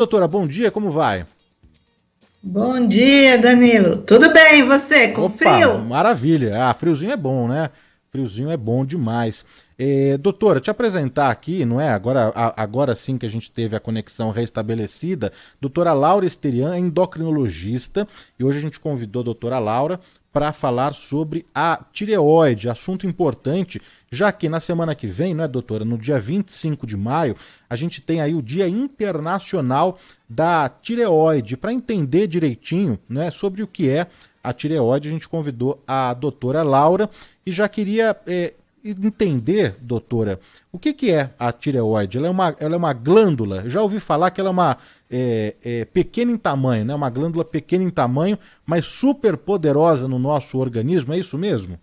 Doutora, bom dia, como vai? Bom dia, Danilo. Tudo bem, e você? Com Opa, frio? maravilha. Ah, friozinho é bom, né? Friozinho é bom demais. Doutora, te apresentar aqui, não é? Agora sim que a gente teve a conexão restabelecida, doutora Laura Esterian é endocrinologista e hoje a gente convidou a doutora Laura para falar sobre a tireoide, assunto importante, já que na semana que vem, não é, doutora? No dia 25 de maio, a gente tem aí o Dia Internacional da Tireoide. Para entender direitinho, né, sobre o que é a tireoide, a gente convidou a doutora Laura e já queria entender, doutora, o que é a tireoide? Ela é uma glândula, já ouvi falar que ela é uma pequena em tamanho, né? Uma glândula pequena em tamanho, mas super poderosa no nosso organismo, é isso mesmo?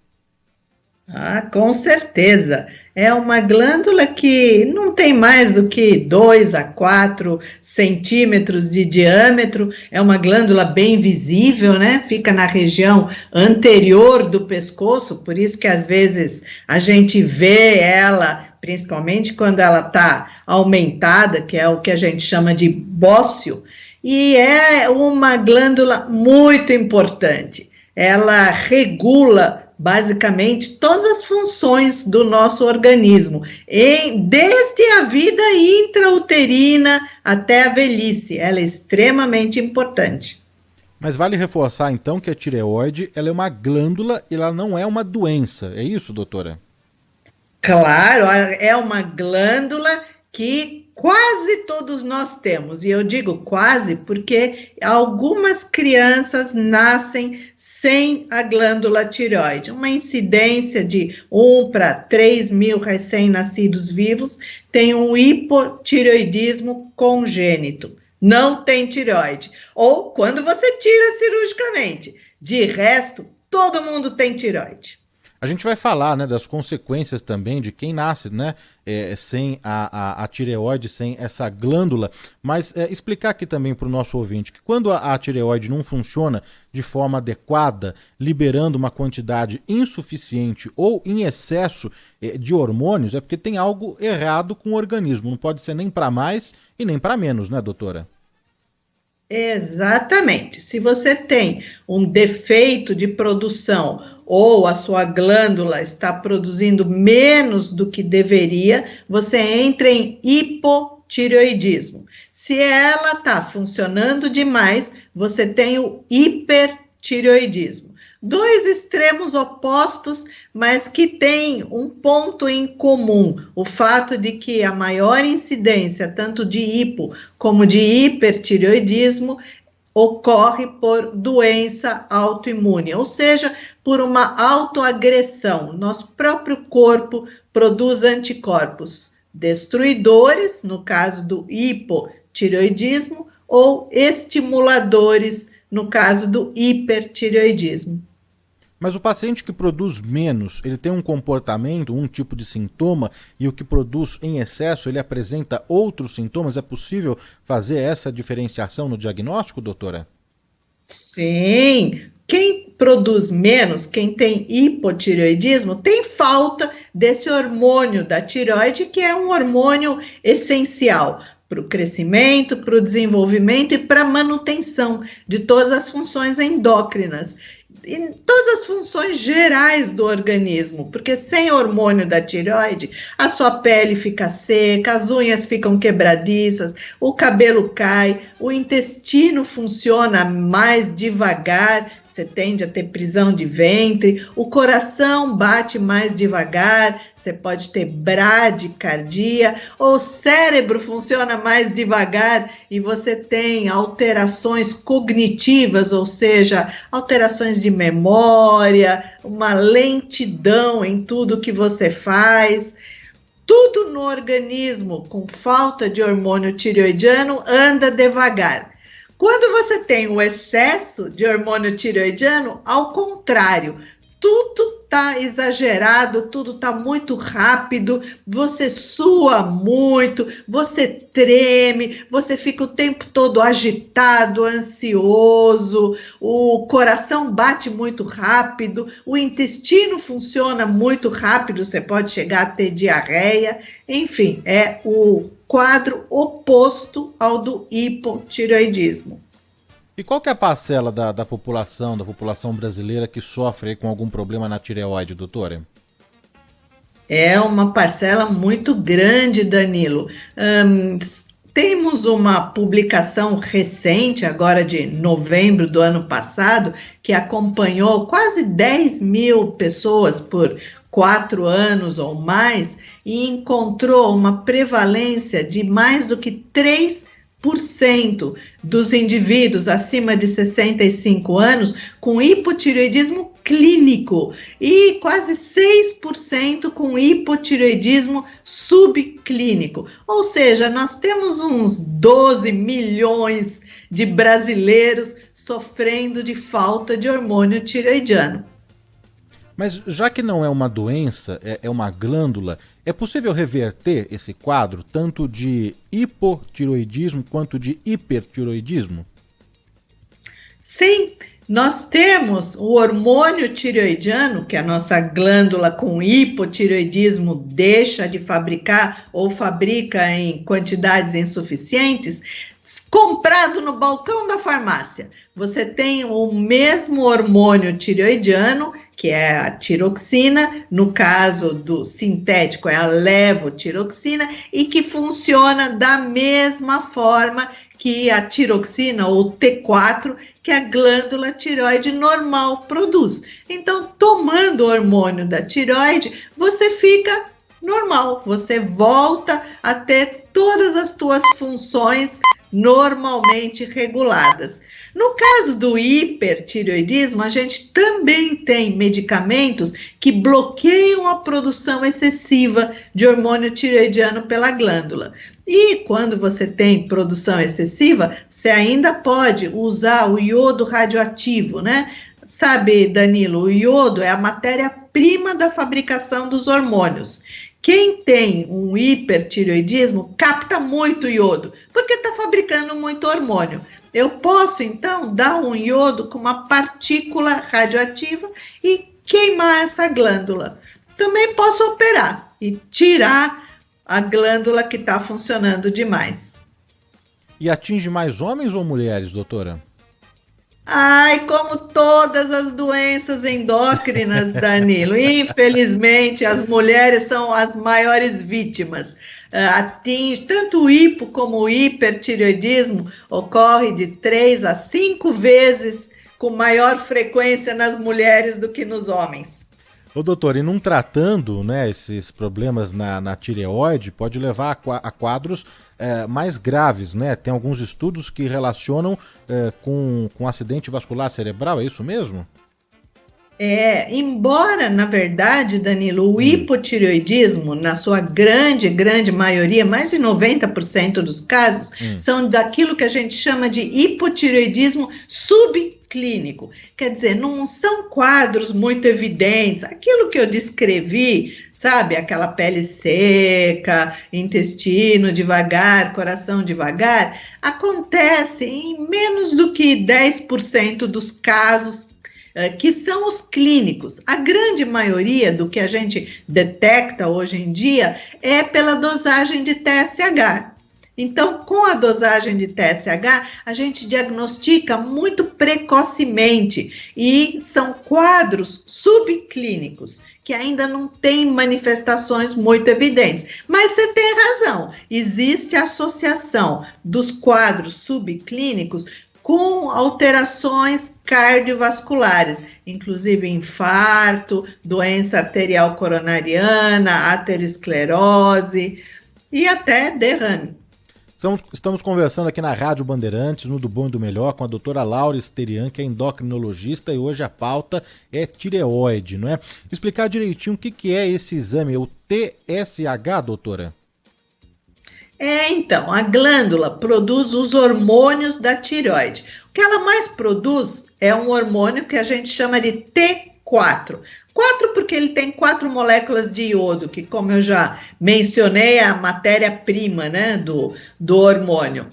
Ah, com certeza. É uma glândula que não tem mais do que 2 a 4 centímetros de diâmetro. É uma glândula bem visível, né? Fica na região anterior do pescoço, por isso que às vezes a gente vê ela, principalmente quando ela está aumentada, que é o que a gente chama de bócio, e é uma glândula muito importante. Ela regula basicamente todas as funções do nosso organismo, desde a vida intrauterina até a velhice. Ela é extremamente importante. Mas vale reforçar então que a tireoide ela é uma glândula e ela não é uma doença, é isso, doutora? Claro, é uma glândula que quase todos nós temos, e eu digo quase porque algumas crianças nascem sem a glândula tireoide, uma incidência de 1 para 3 mil recém-nascidos vivos tem um hipotireoidismo congênito, não tem tireoide, ou quando você tira cirurgicamente, de resto, todo mundo tem tireoide. A gente vai falar, né, das consequências também de quem nasce, né, sem a tireoide, sem essa glândula, mas explicar aqui também para o nosso ouvinte que quando a tireoide não funciona de forma adequada, liberando uma quantidade insuficiente ou em excesso de hormônios, é porque tem algo errado com o organismo, não pode ser nem para mais e nem para menos, né, doutora? Exatamente. Se você tem um defeito de produção ou a sua glândula está produzindo menos do que deveria, você entra em hipotireoidismo. Se ela está funcionando demais, você tem o hipertireoidismo. Dois extremos opostos, mas que têm um ponto em comum: o fato de que a maior incidência, tanto de hipo como de hipertireoidismo, ocorre por doença autoimune, ou seja, por uma autoagressão. Nosso próprio corpo produz anticorpos destruidores, no caso do hipotireoidismo, ou estimuladores, no caso do hipertireoidismo. Mas o paciente que produz menos, ele tem um comportamento, um tipo de sintoma, e o que produz em excesso, ele apresenta outros sintomas? É possível fazer essa diferenciação no diagnóstico, doutora? Sim, quem produz menos, quem tem hipotireoidismo, tem falta desse hormônio da tireoide, que é um hormônio essencial para o crescimento, para o desenvolvimento e para a manutenção de todas as funções endócrinas e todas as funções gerais do organismo, porque sem hormônio da tireoide, a sua pele fica seca, as unhas ficam quebradiças, o cabelo cai, o intestino funciona mais devagar, você tende a ter prisão de ventre, o coração bate mais devagar, você pode ter bradicardia, o cérebro funciona mais devagar e você tem alterações cognitivas, ou seja, alterações de memória, uma lentidão em tudo que você faz. Tudo no organismo com falta de hormônio tireoidiano anda devagar. Quando você tem o excesso de hormônio tireoidiano, ao contrário, tudo está exagerado, tudo está muito rápido, você sua muito, você treme, você fica o tempo todo agitado, ansioso, o coração bate muito rápido, o intestino funciona muito rápido, você pode chegar a ter diarreia, enfim, é o quadro oposto ao do hipotireoidismo. E qual que é a parcela da população brasileira que sofre aí com algum problema na tireoide, doutora? É uma parcela muito grande, Danilo. Temos uma publicação recente, agora de novembro do ano passado, que acompanhou quase 10 mil pessoas por 4 anos ou mais e encontrou uma prevalência de mais do que 3% dos indivíduos acima de 65 anos com hipotireoidismo clínico e quase 6% com hipotireoidismo subclínico. Ou seja, nós temos uns 12 milhões de brasileiros sofrendo de falta de hormônio tireoidiano. Mas já que não é uma doença, é uma glândula, é possível reverter esse quadro, tanto de hipotireoidismo quanto de hipertireoidismo? Sim, nós temos o hormônio tireoidiano, que a nossa glândula com hipotireoidismo deixa de fabricar ou fabrica em quantidades insuficientes, comprado no balcão da farmácia. Você tem o mesmo hormônio tireoidiano, que é a tiroxina, no caso do sintético é a levotiroxina, e que funciona da mesma forma que a tiroxina ou T4, que a glândula tireoide normal produz. Então, tomando o hormônio da tireoide, você fica normal, você volta a ter todas as suas funções normalmente reguladas. No caso do hipertireoidismo, a gente também tem medicamentos que bloqueiam a produção excessiva de hormônio tireoidiano pela glândula. E quando você tem produção excessiva, você ainda pode usar o iodo radioativo, né? Sabe, Danilo, o iodo é a matéria-prima da fabricação dos hormônios. Quem tem um hipertireoidismo capta muito iodo, porque está fabricando muito hormônio. Eu posso, então, dar um iodo com uma partícula radioativa e queimar essa glândula. Também posso operar e tirar a glândula que está funcionando demais. E atinge mais homens ou mulheres, doutora? Ai, como todas as doenças endócrinas, Danilo. Infelizmente, as mulheres são as maiores vítimas. Atinge, tanto o hipo como o hipertireoidismo ocorre de 3 a 5 vezes com maior frequência nas mulheres do que nos homens. Ô doutor, e não tratando, né, esses problemas na tireoide, pode levar a quadros mais graves, né? Tem alguns estudos que relacionam com acidente vascular cerebral, é isso mesmo? Embora, na verdade, Danilo, o hipotireoidismo, na sua grande maioria, mais de 90% dos casos, são daquilo que a gente chama de hipotireoidismo subclínico. Quer dizer, não são quadros muito evidentes, aquilo que eu descrevi, sabe? Aquela pele seca, intestino devagar, coração devagar, acontece em menos do que 10% dos casos que são os clínicos. A grande maioria do que a gente detecta hoje em dia é pela dosagem de TSH. Então, com a dosagem de TSH, a gente diagnostica muito precocemente e são quadros subclínicos, que ainda não têm manifestações muito evidentes. Mas você tem razão, existe associação dos quadros subclínicos com alterações cardiovasculares, inclusive infarto, doença arterial coronariana, aterosclerose e até derrame. Estamos conversando aqui na Rádio Bandeirantes, no Do Bom e do Melhor, com a doutora Laura Sterian, que é endocrinologista, e hoje a pauta é tireoide, não é? Explicar direitinho o que é esse exame, o TSH, doutora? Então, a glândula produz os hormônios da tireoide. O que ela mais produz é um hormônio que a gente chama de T4. 4 porque ele tem 4 moléculas de iodo, que, como eu já mencionei, é a matéria-prima, né, do hormônio.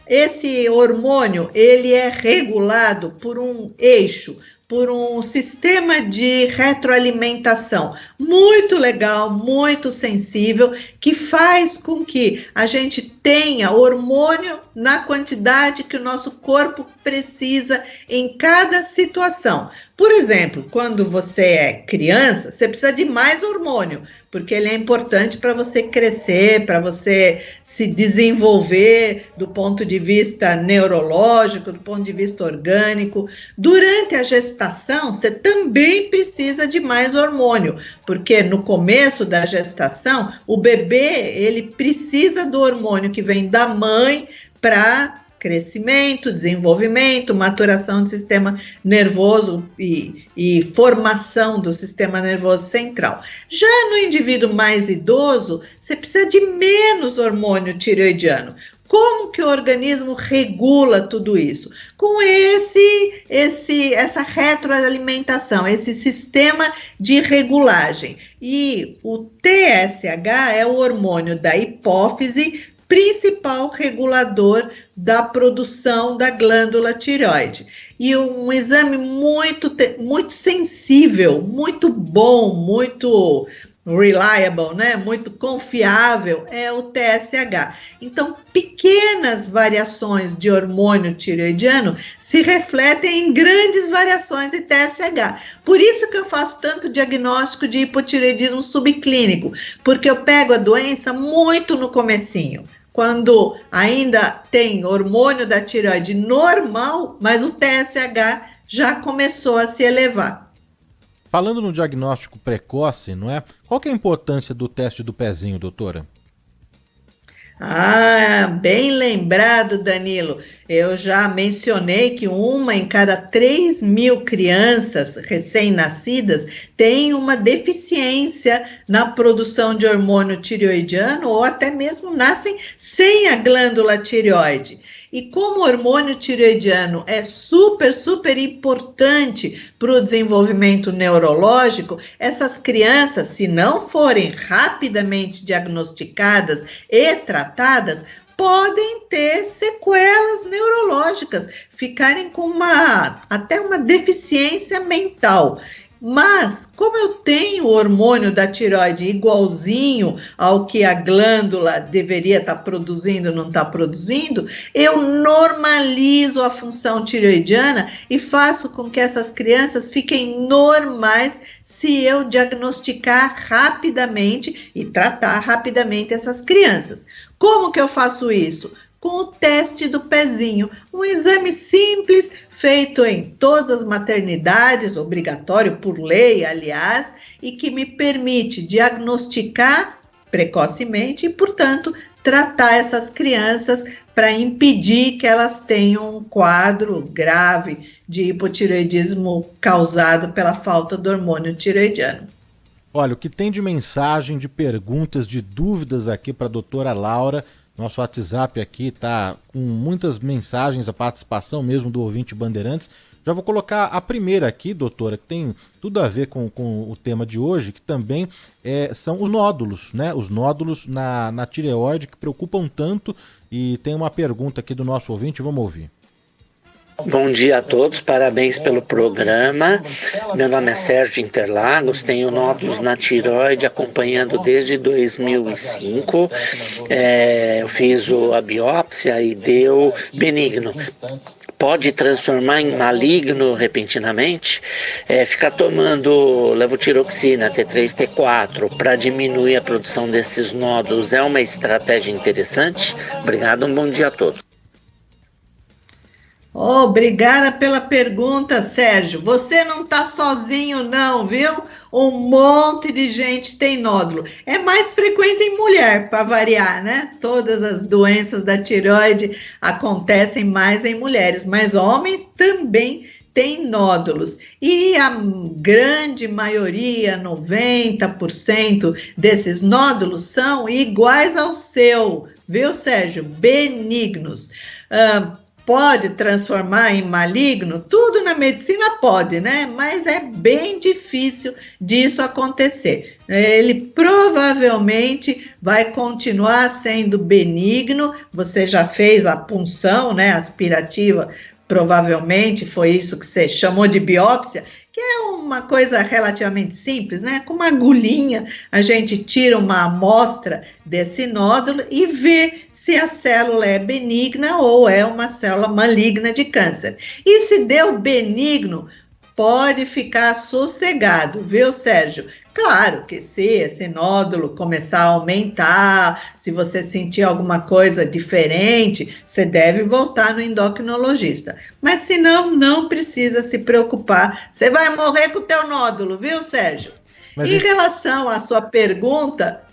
Esse hormônio, ele é regulado por um eixo, por um sistema de retroalimentação muito legal, muito sensível, que faz com que a gente tenha hormônio na quantidade que o nosso corpo precisa em cada situação. Por exemplo, quando você é criança, você precisa de mais hormônio, porque ele é importante para você crescer, para você se desenvolver do ponto de vista neurológico, do ponto de vista orgânico. Durante a gestação, você também precisa de mais hormônio, porque no começo da gestação, o bebê, ele precisa do hormônio que vem da mãe para crescimento, desenvolvimento, maturação do sistema nervoso e formação do sistema nervoso central. Já no indivíduo mais idoso, você precisa de menos hormônio tireoidiano. Como que o organismo regula tudo isso? Com essa retroalimentação, esse sistema de regulagem. E o TSH é o hormônio da hipófise, principal regulador da produção da glândula tireoide. E um exame muito sensível, muito bom, muito reliable, né? Muito confiável é o TSH. Então, pequenas variações de hormônio tireoidiano se refletem em grandes variações de TSH. Por isso que eu faço tanto diagnóstico de hipotireoidismo subclínico, porque eu pego a doença muito no comecinho, quando ainda tem hormônio da tireoide normal, mas o TSH já começou a se elevar. Falando no diagnóstico precoce, não é? Qual que é a importância do teste do pezinho, doutora? Ah, bem lembrado, Danilo. Eu já mencionei que 1 em cada 3.000 crianças recém-nascidas tem uma deficiência na produção de hormônio tireoidiano ou até mesmo nascem sem a glândula tireoide. E como o hormônio tireoidiano é super importante para o desenvolvimento neurológico, essas crianças, se não forem rapidamente diagnosticadas e tratadas, podem ter sequelas neurológicas, ficarem com até uma deficiência mental. Mas, como eu tenho o hormônio da tireoide igualzinho ao que a glândula deveria estar produzindo, não está produzindo, eu normalizo a função tireoidiana e faço com que essas crianças fiquem normais se eu diagnosticar rapidamente e tratar rapidamente essas crianças. Como que eu faço isso? Com o teste do pezinho, um exame simples, feito em todas as maternidades, obrigatório por lei, aliás, e que me permite diagnosticar precocemente e, portanto, tratar essas crianças para impedir que elas tenham um quadro grave de hipotireoidismo causado pela falta do hormônio tireoidiano. Olha, o que tem de mensagem, de perguntas, de dúvidas aqui para a doutora Laura. Nosso WhatsApp aqui está com muitas mensagens, a participação mesmo do ouvinte Bandeirantes. Já vou colocar a primeira aqui, doutora, que tem tudo a ver com o tema de hoje, que também são os nódulos, né? Os nódulos na tireoide que preocupam tanto. E tem uma pergunta aqui do nosso ouvinte, vamos ouvir. Bom dia a todos, parabéns pelo programa. Meu nome é Sérgio Interlagos, tenho nódulos na tireoide acompanhando desde 2005. Eu fiz a biópsia e deu benigno. Pode transformar em maligno repentinamente? Ficar tomando levotiroxina, T3, T4, para diminuir a produção desses nódulos é uma estratégia interessante? Obrigado, um bom dia a todos. Obrigada pela pergunta, Sérgio. Você não está sozinho não, viu? Um monte de gente tem nódulo. É mais frequente em mulher, para variar, né? Todas as doenças da tireoide acontecem mais em mulheres, mas homens também têm nódulos. E a grande maioria, 90% desses nódulos são iguais ao seu, viu, Sérgio? Benignos. Pode transformar em maligno? Tudo na medicina pode, né? Mas é bem difícil disso acontecer. Ele provavelmente vai continuar sendo benigno. Você já fez a punção, né, aspirativa provavelmente foi isso que você chamou de biópsia, que é uma coisa relativamente simples, né? Com uma agulhinha, a gente tira uma amostra desse nódulo e vê se a célula é benigna ou é uma célula maligna de câncer. E se deu benigno, pode ficar sossegado, viu, Sérgio? Claro que se esse nódulo começar a aumentar, se você sentir alguma coisa diferente, você deve voltar no endocrinologista. Mas se não, não precisa se preocupar. Você vai morrer com o teu nódulo, viu, Sérgio? Mas em relação à sua pergunta,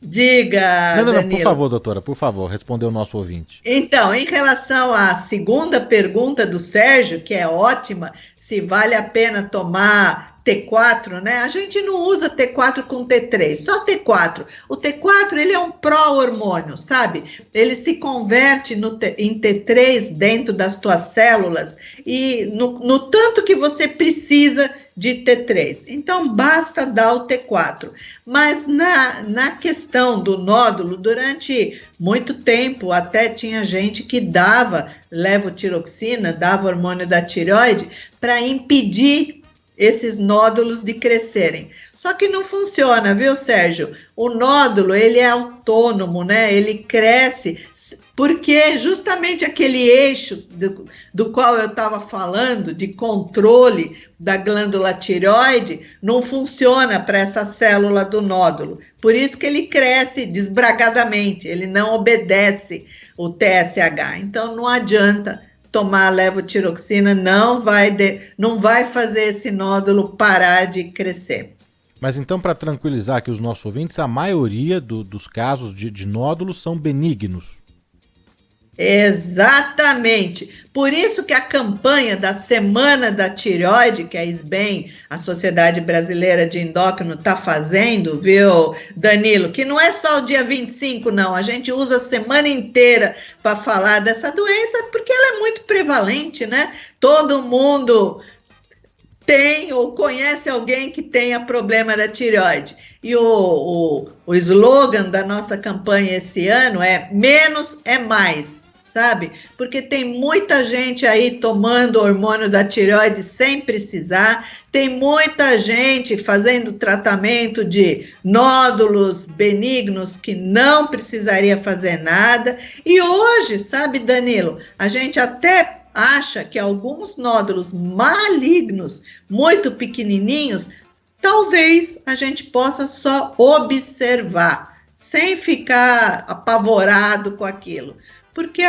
diga, Não, Danilo. por favor, doutora, por favor, respondeu o nosso ouvinte. Então, em relação à segunda pergunta do Sérgio, que é ótima, se vale a pena tomar T4, né? A gente não usa T4 com T3, só T4. O T4, ele é um pró-hormônio, sabe? Ele se converte em T3 dentro das tuas células e no tanto que você precisa de T3. Então, basta dar o T4. Mas na questão do nódulo, durante muito tempo, até tinha gente que dava levotiroxina, dava hormônio da tireoide, para impedir esses nódulos de crescerem. Só que não funciona, viu, Sérgio? O nódulo, ele é autônomo, né? Ele cresce porque justamente aquele eixo do qual eu estava falando, de controle da glândula tireoide, não funciona para essa célula do nódulo. Por isso que ele cresce desbragadamente, ele não obedece o TSH. Então, não adianta tomar levotiroxina, não vai fazer esse nódulo parar de crescer. Mas então, para tranquilizar aqui os nossos ouvintes, a maioria dos casos de nódulos são benignos. Exatamente. Por isso que a campanha da Semana da Tireoide, que a SBEM, a Sociedade Brasileira de Endócrino, está fazendo, viu, Danilo? Que não é só o dia 25, não. A gente usa a semana inteira para falar dessa doença, porque ela é muito prevalente, né? Todo mundo tem ou conhece alguém que tenha problema da tireoide. E o slogan da nossa campanha esse ano é menos é mais. Sabe? Porque tem muita gente aí tomando hormônio da tireoide sem precisar, tem muita gente fazendo tratamento de nódulos benignos que não precisaria fazer nada. E hoje, sabe, Danilo, a gente até acha que alguns nódulos malignos, muito pequenininhos, talvez a gente possa só observar, sem ficar apavorado com aquilo. Porque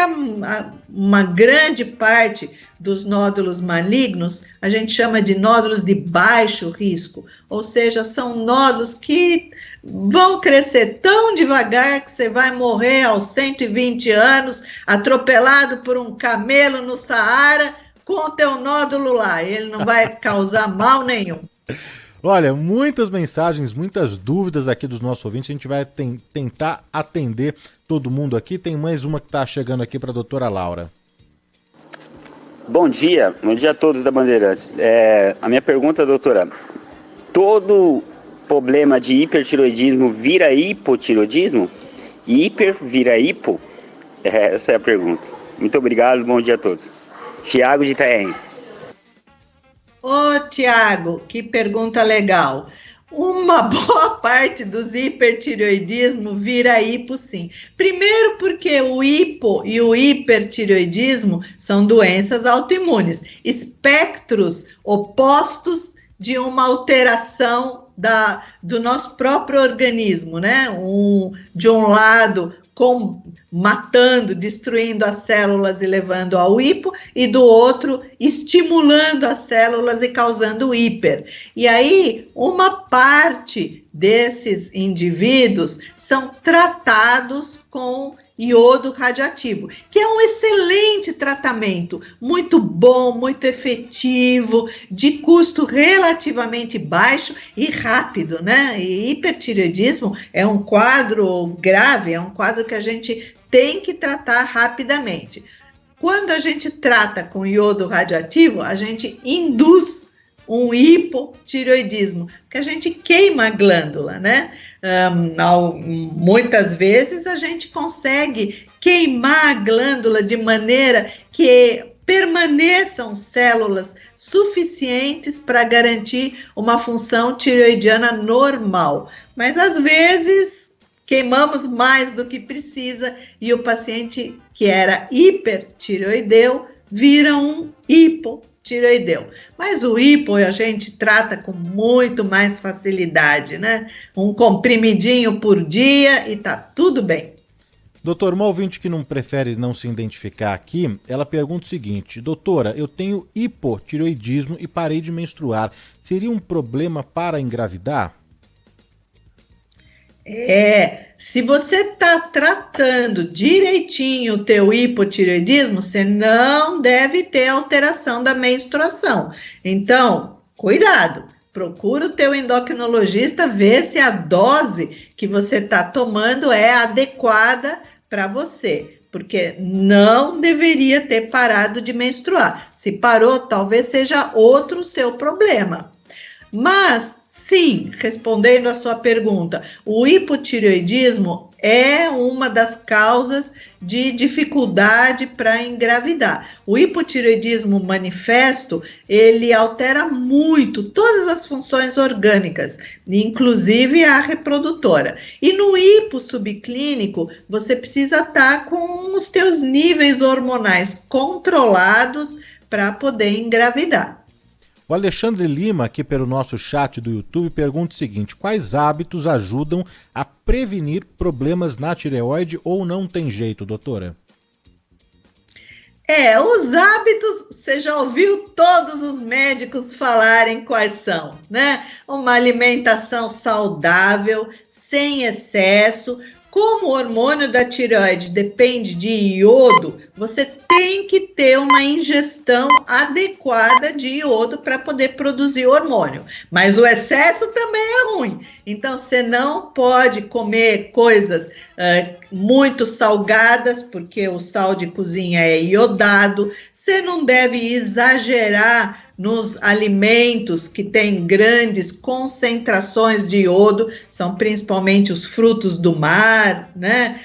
uma grande parte dos nódulos malignos a gente chama de nódulos de baixo risco, ou seja, são nódulos que vão crescer tão devagar que você vai morrer aos 120 anos, atropelado por um camelo no Saara, com o teu nódulo lá, ele não vai causar mal nenhum. Olha, muitas mensagens, muitas dúvidas aqui dos nossos ouvintes, a gente vai tentar atender todo mundo aqui. Tem mais uma que está chegando aqui para a doutora Laura. Bom dia a todos da Bandeirantes. A minha pergunta, doutora, todo problema de hipertiroidismo vira hipotiroidismo? Hiper vira hipo? Essa é a pergunta. Muito obrigado, bom dia a todos. Tiago de Itaém. Ô, Tiago, que pergunta legal. Uma boa parte dos hipertireoidismo vira hipo, sim. Primeiro porque o hipo e o hipertireoidismo são doenças autoimunes, espectros opostos de uma alteração do nosso próprio organismo, né? De um lado, matando, destruindo as células e levando ao hipo, e do outro, estimulando as células e causando hiper. E aí, uma parte desses indivíduos são tratados com iodo radioativo, que é um excelente tratamento, muito bom, muito efetivo, de custo relativamente baixo e rápido, né? E hipertireoidismo é um quadro grave, é um quadro que a gente tem que tratar rapidamente. Quando a gente trata com iodo radioativo, a gente induz um hipotireoidismo, porque a gente queima a glândula, né? Muitas vezes a gente consegue queimar a glândula de maneira que permaneçam células suficientes para garantir uma função tireoidiana normal. Mas às vezes queimamos mais do que precisa e o paciente que era hipertireoideu vira um hipotireoideu. Mas o hipo a gente trata com muito mais facilidade, né? Um comprimidinho por dia e tá tudo bem. Doutor, uma ouvinte que não prefere não se identificar aqui, ela pergunta o seguinte: doutora, eu tenho hipotireoidismo e parei de menstruar. Seria um problema para engravidar? Se você está tratando direitinho o teu hipotireoidismo, você não deve ter alteração da menstruação. Então, cuidado. Procura o teu endocrinologista, ver se a dose que você está tomando é adequada para você, porque não deveria ter parado de menstruar. Se parou, talvez seja outro seu problema. Mas, sim, respondendo a sua pergunta, o hipotireoidismo é uma das causas de dificuldade para engravidar. O hipotireoidismo manifesto, ele altera muito todas as funções orgânicas, inclusive a reprodutora. E no hipo subclínico, você precisa estar com os teus níveis hormonais controlados para poder engravidar. O Alexandre Lima, aqui pelo nosso chat do YouTube, pergunta o seguinte: quais hábitos ajudam a prevenir problemas na tireoide ou não tem jeito, doutora? Os hábitos, você já ouviu todos os médicos falarem quais são, né? Uma alimentação saudável, sem excesso. Como o hormônio da tireoide depende de iodo, você tem que ter uma ingestão adequada de iodo para poder produzir hormônio. Mas o excesso também é ruim. Então, você não pode comer coisas muito salgadas, porque o sal de cozinha é iodado. Você não deve exagerar nos alimentos que têm grandes concentrações de iodo, são principalmente os frutos do mar, né?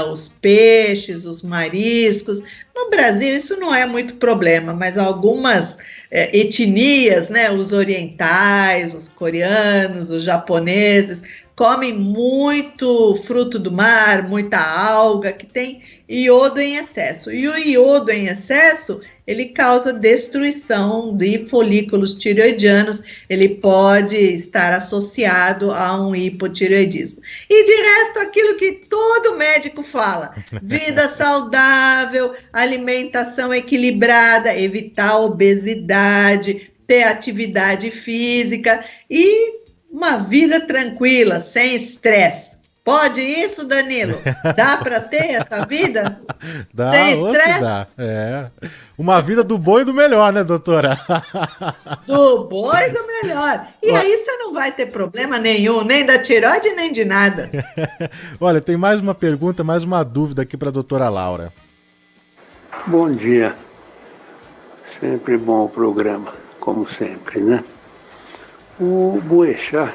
Os peixes, os mariscos. No Brasil isso não é muito problema, mas algumas etnias, né? Os orientais, os coreanos, os japoneses, comem muito fruto do mar, muita alga, que tem iodo em excesso. E o iodo em excesso, ele causa destruição de folículos tireoidianos, ele pode estar associado a um hipotireoidismo. E de resto, aquilo que todo médico fala: vida saudável, alimentação equilibrada, evitar obesidade, ter atividade física e uma vida tranquila, sem estresse. Pode isso, Danilo? Dá para ter essa vida? Dá, sem estresse? Dá. Uma vida do bom e do melhor, né, doutora? Do bom e do melhor. E aí você não vai ter problema nenhum, nem da tireoide, nem de nada. Olha, tem mais uma pergunta, mais uma dúvida aqui para a doutora Laura. Bom dia. Sempre bom o programa, como sempre, né? O Boechat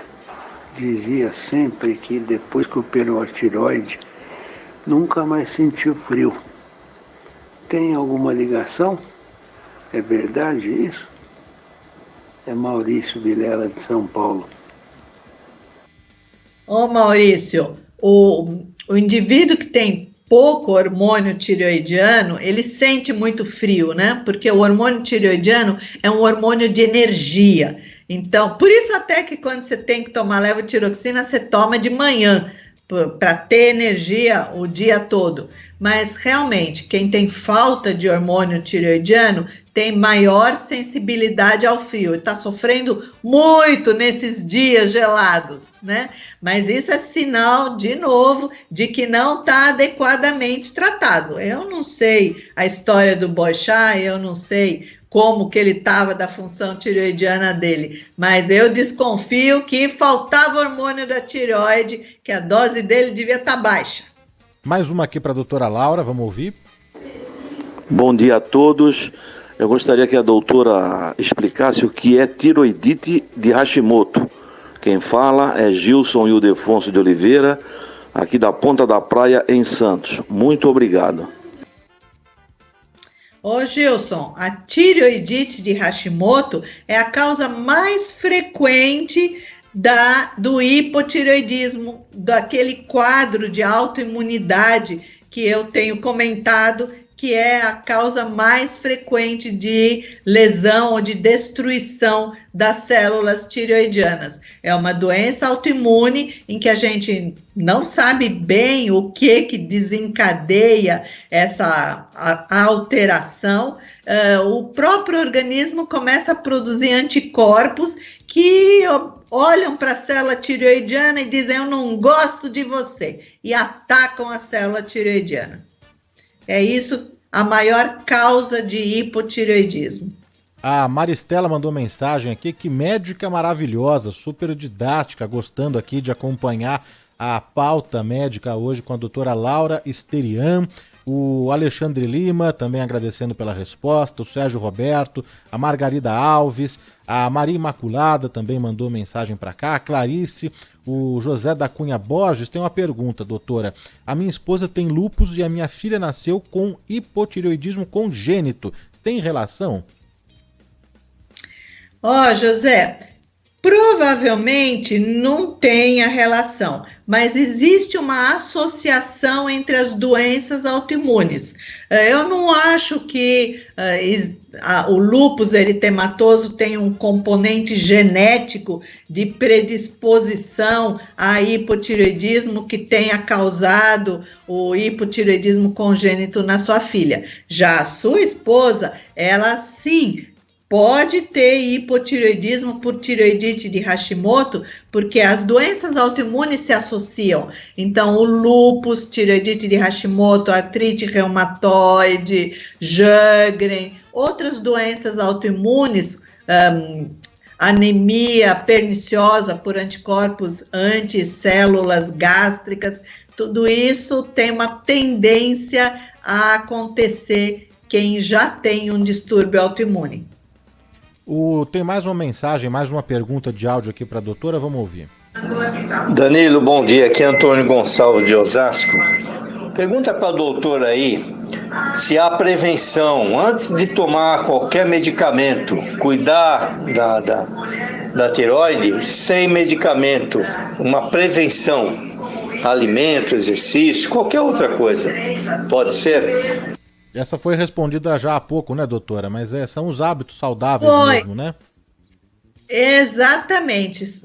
dizia sempre que depois que operou a tireoide, nunca mais sentiu frio. Tem alguma ligação? É verdade isso? É Maurício Vilela de São Paulo. Ô Maurício, o indivíduo que tem pouco hormônio tireoidiano, ele sente muito frio, né? Porque o hormônio tireoidiano é um hormônio de energia. Então, por isso até que quando você tem que tomar levotiroxina, você toma de manhã, para ter energia o dia todo. Mas, realmente, quem tem falta de hormônio tireoidiano tem maior sensibilidade ao frio. Está sofrendo muito nesses dias gelados, né? Mas isso é sinal, de novo, de que não está adequadamente tratado. Eu não sei a história do Boechat, eu não sei como que ele estava da função tireoidiana dele, mas eu desconfio que faltava hormônio da tireoide, que a dose dele devia estar baixa. Mais uma aqui para a doutora Laura, vamos ouvir? Bom dia a todos. Eu gostaria que a doutora explicasse o que é tiroidite de Hashimoto. Quem fala é Gilson Ildefonso de Oliveira, aqui da Ponta da Praia, em Santos. Muito obrigado. Ô Gilson, a tireoidite de Hashimoto é a causa mais frequente do hipotireoidismo, daquele quadro de autoimunidade que eu tenho comentado, que é a causa mais frequente de lesão ou de destruição das células tireoidianas. É uma doença autoimune em que a gente não sabe bem o que desencadeia essa alteração. O próprio organismo começa a produzir anticorpos que olham para a célula tireoidiana e dizem: eu não gosto de você, e atacam a célula tireoidiana. É isso a maior causa de hipotireoidismo. A Maristela mandou mensagem aqui, que médica maravilhosa, super didática, gostando aqui de acompanhar a pauta médica hoje com a doutora Laura Sterian. O Alexandre Lima também agradecendo pela resposta, o Sérgio Roberto, a Margarida Alves, a Maria Imaculada também mandou mensagem para cá, a Clarice, o José da Cunha Borges tem uma pergunta, doutora. A minha esposa tem lúpus e a minha filha nasceu com hipotireoidismo congênito. Tem relação? José, provavelmente não tenha relação, mas existe uma associação entre as doenças autoimunes. Eu não acho que o lúpus eritematoso tem um componente genético de predisposição a hipotireoidismo que tenha causado o hipotireoidismo congênito na sua filha. Já a sua esposa, ela sim pode ter hipotireoidismo por tireoidite de Hashimoto, porque as doenças autoimunes se associam. Então, o lúpus, tireoidite de Hashimoto, artrite reumatoide, Sjögren, outras doenças autoimunes, anemia perniciosa por anticorpos anticélulas gástricas, tudo isso tem uma tendência a acontecer quem já tem um distúrbio autoimune. Tem mais uma mensagem, mais uma pergunta de áudio aqui para a doutora, vamos ouvir. Danilo, bom dia, aqui é Antônio Gonçalves de Osasco. Pergunta para a doutora aí se há prevenção, antes de tomar qualquer medicamento, cuidar da tireoide sem medicamento, uma prevenção, alimento, exercício, qualquer outra coisa, pode ser? Essa foi respondida já há pouco, né, doutora? Mas são os hábitos saudáveis mesmo, né? Exatamente.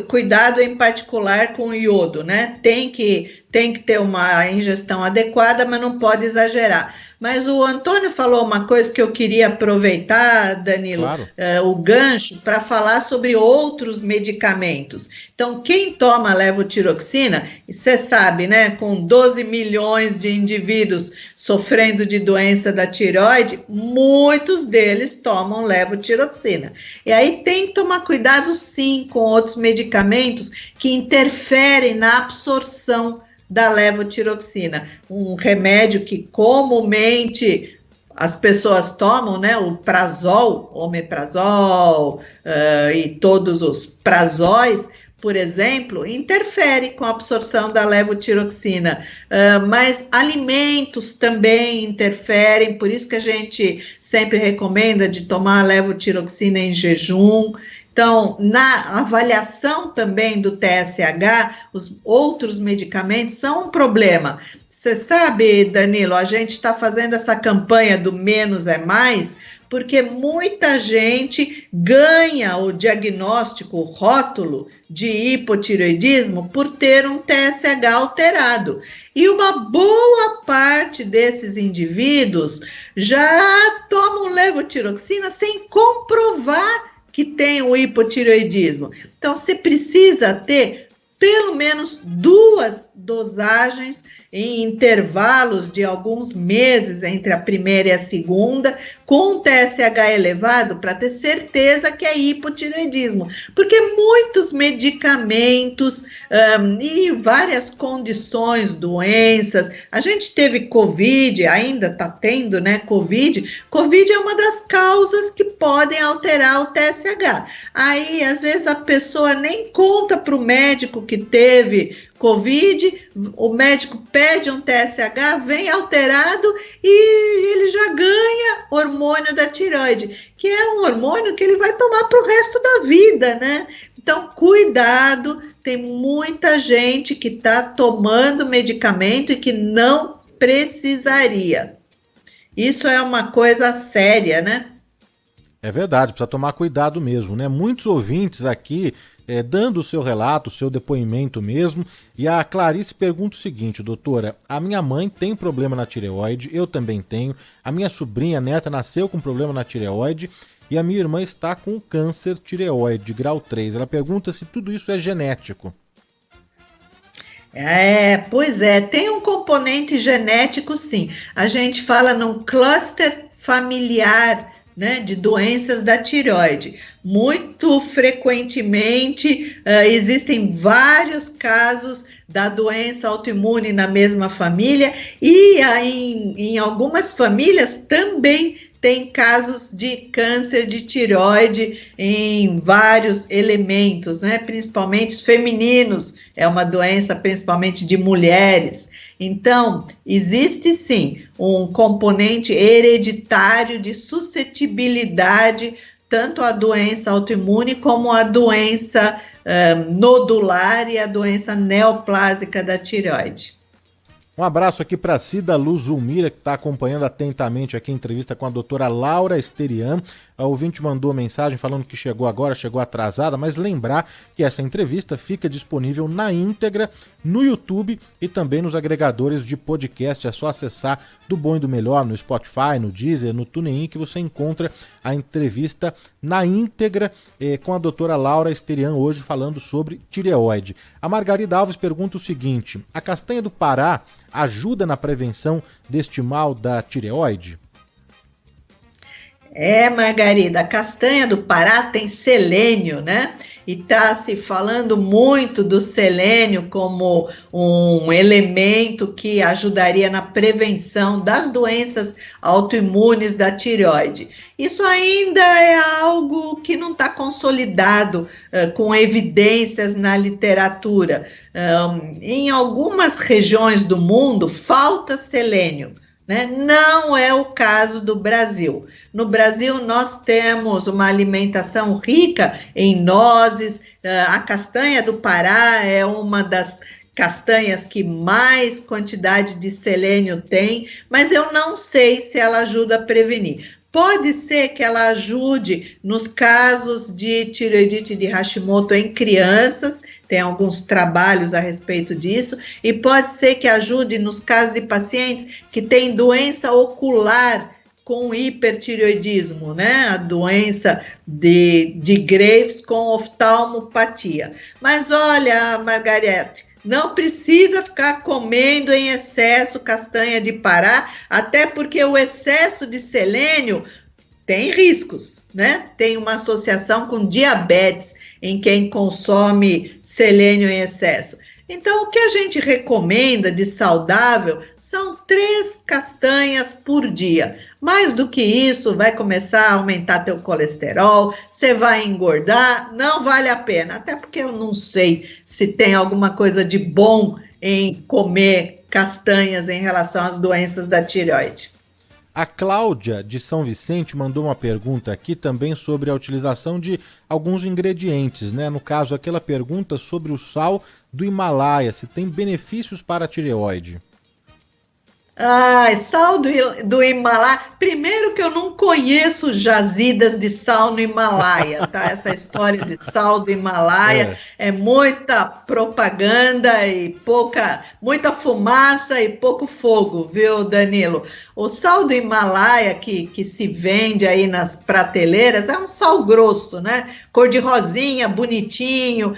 Cuidado em particular com o iodo, né? Tem que ter uma ingestão adequada, mas não pode exagerar. Mas o Antônio falou uma coisa que eu queria aproveitar, Danilo, claro. O gancho, para falar sobre outros medicamentos. Então, quem toma levotiroxina, você sabe, né, com 12 milhões de indivíduos sofrendo de doença da tireoide, muitos deles tomam levotiroxina. E aí tem que tomar cuidado, sim, com outros medicamentos que interferem na absorção da levotiroxina, um remédio que comumente as pessoas tomam, né, o prazol, omeprazol e todos os prazóis, por exemplo, interfere com a absorção da levotiroxina, mas alimentos também interferem, por isso que a gente sempre recomenda de tomar a levotiroxina em jejum. Então, na avaliação também do TSH, os outros medicamentos são um problema. Você sabe, Danilo, a gente está fazendo essa campanha do menos é mais, porque muita gente ganha o diagnóstico, o rótulo de hipotireoidismo por ter um TSH alterado. E uma boa parte desses indivíduos já tomam levotiroxina sem comprovar que tem o hipotireoidismo. Então, você precisa ter pelo menos 2 dosagens em intervalos de alguns meses entre a primeira e a segunda, com TSH elevado, para ter certeza que é hipotireoidismo. Porque muitos medicamentos e várias condições, doenças, a gente teve Covid, ainda está tendo, né, Covid. Covid é uma das causas que podem alterar o TSH. Aí, às vezes, a pessoa nem conta para o médico que teve Covid, o médico pede um TSH, vem alterado e ele já ganha hormônio da tireoide, que é um hormônio que ele vai tomar para o resto da vida, né? Então, cuidado, tem muita gente que está tomando medicamento e que não precisaria. Isso é uma coisa séria, né? É verdade, precisa tomar cuidado mesmo, né? Muitos ouvintes aqui dando o seu relato, o seu depoimento mesmo. E a Clarice pergunta o seguinte, doutora: a minha mãe tem problema na tireoide, eu também tenho. A minha sobrinha, neta, nasceu com problema na tireoide e a minha irmã está com câncer tireoide, grau 3. Ela pergunta se tudo isso é genético. Pois é, tem um componente genético, sim. A gente fala num cluster familiar, né, de doenças da tireoide. Muito frequentemente existem vários casos da doença autoimune na mesma família e em algumas famílias também tem casos de câncer de tireoide em vários elementos, né? Principalmente femininos, é uma doença principalmente de mulheres. Então, existe sim um componente hereditário de suscetibilidade tanto à doença autoimune como à doença nodular e à doença neoplásica da tireoide. Um abraço aqui para Cida Luz Zulmira, que está acompanhando atentamente aqui a entrevista com a doutora Laura Esterian. A ouvinte mandou mensagem falando que chegou agora, chegou atrasada, mas lembrar que essa entrevista fica disponível na íntegra no YouTube e também nos agregadores de podcast. É só acessar Do Bom e do Melhor no Spotify, no Deezer, no TuneIn, que você encontra a entrevista na íntegra com a doutora Laura Esterian, hoje falando sobre tireoide. A Margarida Alves pergunta o seguinte: a castanha do Pará ajuda na prevenção deste mal da tireoide? Margarida, a castanha do Pará tem selênio, né? E está se falando muito do selênio como um elemento que ajudaria na prevenção das doenças autoimunes da tireoide. Isso ainda é algo que não está consolidado com evidências na literatura. Em algumas regiões do mundo falta selênio, né? Não é o caso do Brasil. No Brasil, nós temos uma alimentação rica em nozes. A castanha do Pará é uma das castanhas que mais quantidade de selênio tem, mas eu não sei se ela ajuda a prevenir. Pode ser que ela ajude nos casos de tireoidite de Hashimoto em crianças, tem alguns trabalhos a respeito disso, e pode ser que ajude nos casos de pacientes que têm doença ocular com hipertireoidismo, né? A doença de Graves com oftalmopatia. Mas olha, Margarete, não precisa ficar comendo em excesso castanha de Pará, até porque o excesso de selênio tem riscos, né? Tem uma associação com diabetes em quem consome selênio em excesso. Então, o que a gente recomenda de saudável são 3 castanhas por dia. Mais do que isso, vai começar a aumentar teu colesterol, você vai engordar, não vale a pena. Até porque eu não sei se tem alguma coisa de bom em comer castanhas em relação às doenças da tireoide. A Cláudia, de São Vicente, mandou uma pergunta aqui também sobre a utilização de alguns ingredientes, né? No caso, aquela pergunta sobre o sal do Himalaia, se tem benefícios para a tireoide. Sal do Himalaia. Primeiro que eu não conheço jazidas de sal no Himalaia, tá? Essa história de sal do Himalaia é muita propaganda e muita fumaça e pouco fogo, viu, Danilo? O sal do Himalaia que se vende aí nas prateleiras é um sal grosso, né? Cor de rosinha, bonitinho,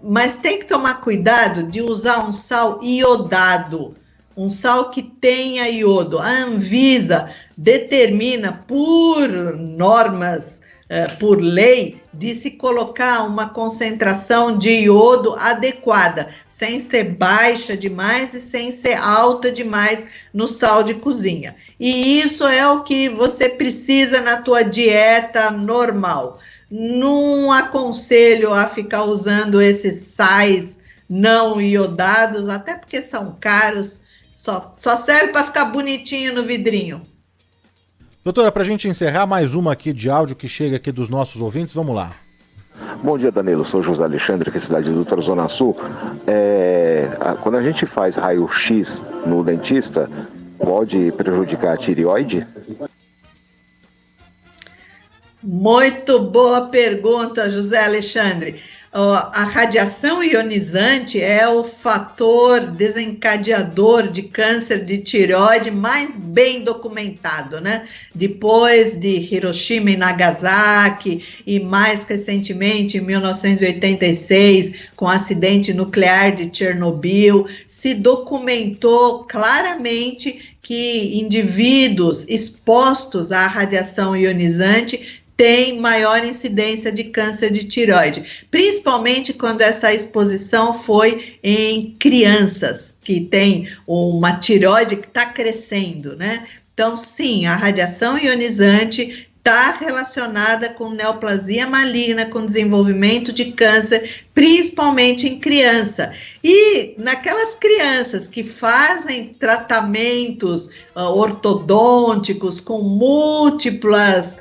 mas tem que tomar cuidado de usar um sal iodado. Um sal que tenha iodo. A Anvisa determina por normas, por lei, de se colocar uma concentração de iodo adequada, sem ser baixa demais e sem ser alta demais no sal de cozinha. E isso é o que você precisa na tua dieta normal. Não aconselho a ficar usando esses sais não iodados, até porque são caros, só serve para ficar bonitinho no vidrinho. Doutora, para a gente encerrar, mais uma aqui de áudio que chega aqui dos nossos ouvintes, vamos lá. Bom dia, Danilo. Sou José Alexandre, aqui da cidade de Doutor Zona Sul. Quando a gente faz raio-x no dentista, pode prejudicar a tireoide? Muito boa pergunta, José Alexandre. A radiação ionizante é o fator desencadeador de câncer de tireoide mais bem documentado, né? Depois de Hiroshima e Nagasaki e mais recentemente, em 1986, com o acidente nuclear de Chernobyl, se documentou claramente que indivíduos expostos à radiação ionizante tem maior incidência de câncer de tireoide, principalmente quando essa exposição foi em crianças que têm uma tireoide que está crescendo, né? Então, sim, a radiação ionizante está relacionada com neoplasia maligna, com desenvolvimento de câncer, principalmente em criança. E naquelas crianças que fazem tratamentos ortodônticos com múltiplas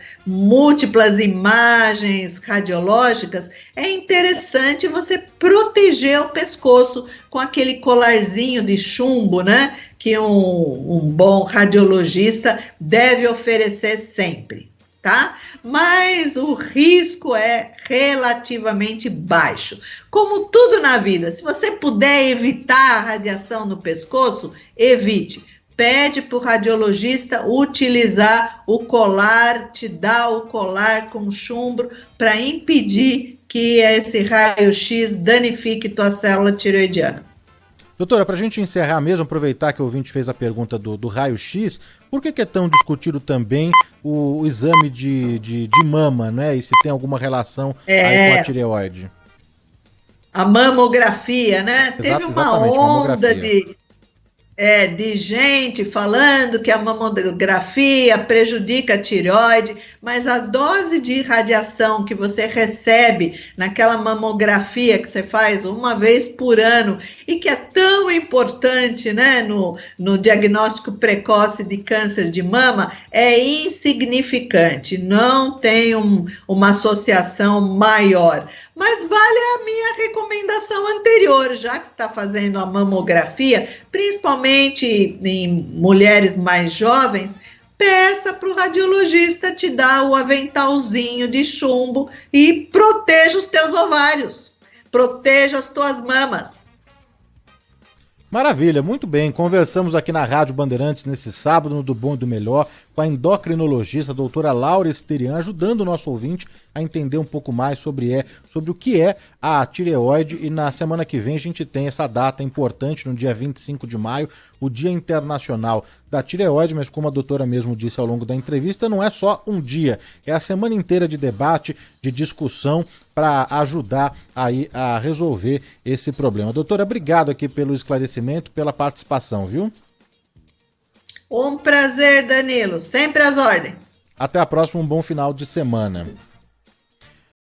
imagens radiológicas, é interessante você proteger o pescoço com aquele colarzinho de chumbo, né? Que um bom radiologista deve oferecer sempre, tá? Mas o risco é relativamente baixo. Como tudo na vida, se você puder evitar a radiação no pescoço, evite. Pede para o radiologista utilizar o colar, te dá o colar com chumbo para impedir que esse raio-x danifique tua célula tireoidiana. Doutora, para a gente encerrar mesmo, aproveitar que o ouvinte fez a pergunta do raio-x, por que é tão discutido também o exame de mama, né? E se tem alguma relação aí com a tireoide? A mamografia, né? Teve uma onda de gente falando que a mamografia prejudica a tireoide, mas a dose de radiação que você recebe naquela mamografia que você faz uma vez por ano e que é tão importante, né, no diagnóstico precoce de câncer de mama é insignificante, não tem uma associação maior. Mas vale a minha recomendação anterior, já que está fazendo a mamografia, principalmente em mulheres mais jovens, peça para o radiologista te dar o aventalzinho de chumbo e proteja os teus ovários, proteja as tuas mamas. Maravilha, muito bem. Conversamos aqui na Rádio Bandeirantes nesse sábado, no Do Bom e do Melhor, com a endocrinologista, a doutora Laura Esterian, ajudando o nosso ouvinte a entender um pouco mais sobre o que é a tireoide. E na semana que vem a gente tem essa data importante, no dia 25 de maio, o Dia Internacional da Tireoide, mas como a doutora mesmo disse ao longo da entrevista, não é só um dia, é a semana inteira de debate, de discussão, para ajudar aí a resolver esse problema. Doutora, obrigado aqui pelo esclarecimento, pela participação, viu? Um prazer, Danilo. Sempre às ordens. Até a próxima, um bom final de semana.